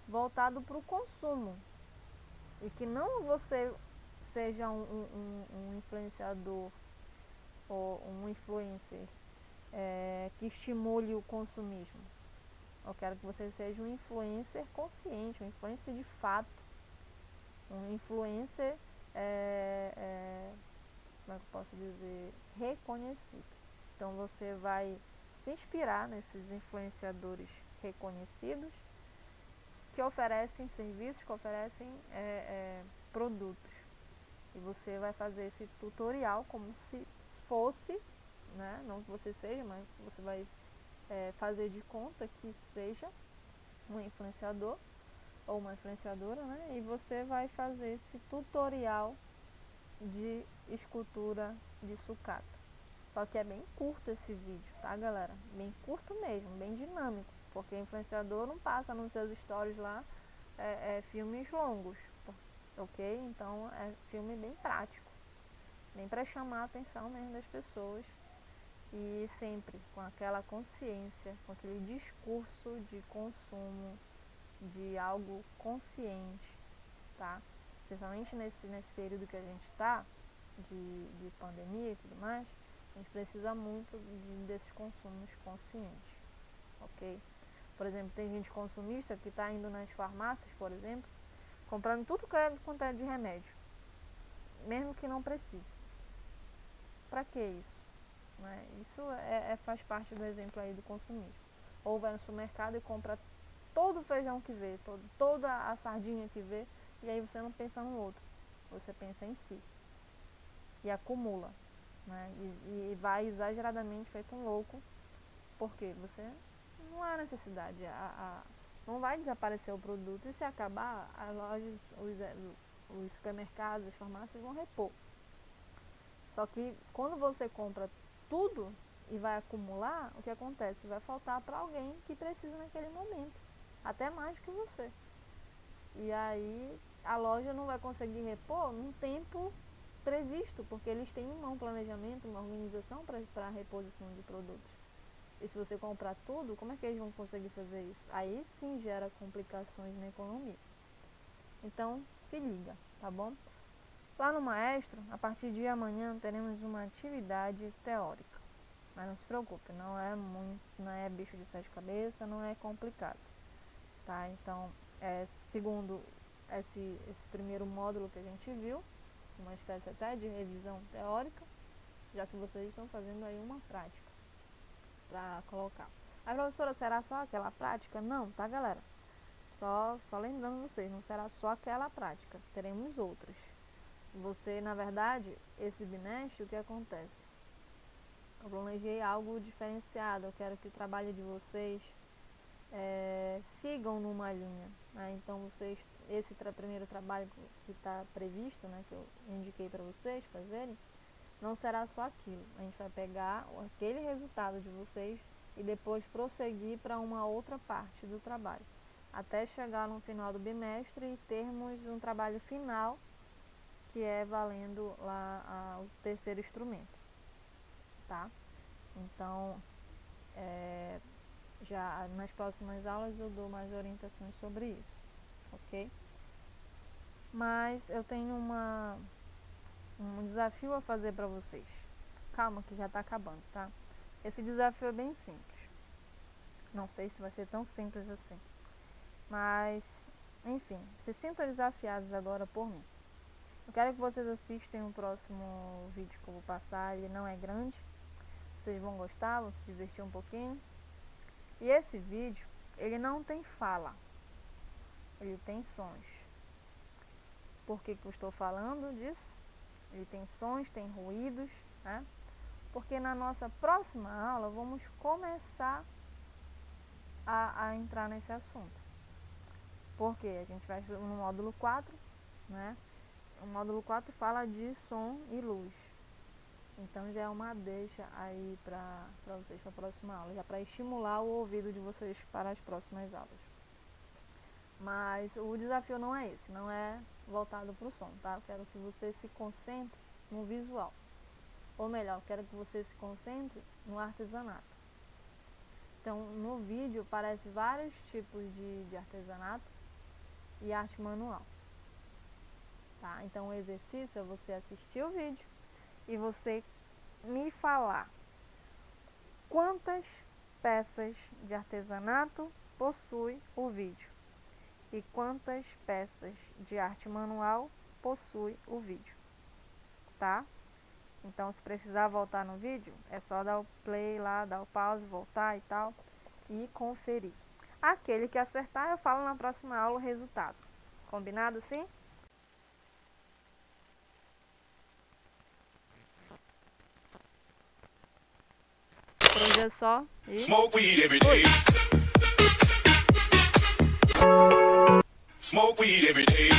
voltado para o consumo. E que não você seja um influenciador ou um influencer que estimule o consumismo. Eu quero que você seja um influencer consciente, um influencer de fato, um influencer, como é que eu posso dizer, reconhecido. Então você vai se inspirar nesses influenciadores reconhecidos que oferecem serviços, que oferecem produtos. E você vai fazer esse tutorial como se fosse, né? Não que você seja, mas você vai fazer de conta que seja um influenciador ou uma influenciadora, né? E você vai fazer esse tutorial de escultura de sucata. Só que é bem curto esse vídeo, tá, galera? Bem curto mesmo, bem dinâmico, porque influenciador não passa nos seus stories lá filmes longos, ok? Então é filme bem prático, bem para chamar a atenção mesmo das pessoas e sempre com aquela consciência, com aquele discurso de consumo de algo consciente, tá? Especialmente nesse período que a gente está, de pandemia e tudo mais, a gente precisa muito desses consumos conscientes, ok? Por exemplo, tem gente consumista que está indo nas farmácias, por exemplo, comprando tudo quanto é de remédio, mesmo que não precise. Para que isso? Né? Isso faz parte do exemplo aí do consumismo. Ou vai no supermercado e compra todo o feijão que vê, toda a sardinha que vê, e aí você não pensa no outro, você pensa em si. E acumula. Né? E vai exageradamente feito um louco, porque você não há necessidade. Não vai desaparecer o produto e se acabar, as lojas, os supermercados, as farmácias vão repor. Só que quando você compra tudo, e vai acumular, o que acontece? Vai faltar para alguém que precisa naquele momento, até mais do que você. E aí a loja não vai conseguir repor num tempo previsto, porque eles têm um planejamento, uma organização para a reposição de produtos. E se você comprar tudo, como é que eles vão conseguir fazer isso? Aí sim gera complicações na economia. Então, se liga, tá bom? Lá no Maestro, a partir de amanhã, teremos uma atividade teórica. Mas não se preocupe, não é bicho de sete cabeças, não é complicado. Tá? Então, segundo esse primeiro módulo que a gente viu, uma espécie até de revisão teórica, já que vocês estão fazendo aí uma prática para colocar. A professora, será só aquela prática? Não, tá, galera? Só lembrando vocês, não será só aquela prática, teremos outras. Você, na verdade, esse bimestre, o que acontece? Eu planejei algo diferenciado, eu quero que o trabalho de vocês sigam numa linha, né? Então vocês, esse primeiro trabalho que está previsto, né, que eu indiquei para vocês fazerem, não será só aquilo. A gente vai pegar aquele resultado de vocês e depois prosseguir para uma outra parte do trabalho, até chegar no final do bimestre e termos um trabalho final, que é valendo lá o terceiro instrumento, tá? Então, já nas próximas aulas eu dou mais orientações sobre isso, ok? Mas eu tenho um desafio a fazer para vocês. Calma que já está acabando, tá? Esse desafio é bem simples. Não sei se vai ser tão simples assim. Mas, enfim, se sintam desafiados agora por mim. Eu quero que vocês assistam o próximo vídeo que eu vou passar. Ele não é grande. Vocês vão gostar, vão se divertir um pouquinho. E esse vídeo, ele não tem fala. Ele tem sons. Por que eu estou falando disso? Ele tem sons, tem ruídos, né? Porque na nossa próxima aula vamos começar a entrar nesse assunto. Porque a gente vai no módulo 4, né? O módulo 4 fala de som e luz. Então já é uma deixa aí para vocês para a próxima aula, já para estimular o ouvido de vocês para as próximas aulas. Mas o desafio não é esse, não é voltado para o som, tá? Eu quero que você se concentre no visual. Ou melhor, eu quero que você se concentre no artesanato. Então, no vídeo aparece vários tipos de artesanato e arte manual. Tá? Então, o exercício é você assistir o vídeo e você me falar quantas peças de artesanato possui o vídeo e quantas peças de arte manual possui o vídeo, tá? Então, se precisar voltar no vídeo, é só dar o play lá, dar o pause, voltar e tal, e conferir. Aquele que acertar, eu falo na próxima aula o resultado. Combinado, sim? Por hoje é só. E Smoke weed every day. Smoke weed every day.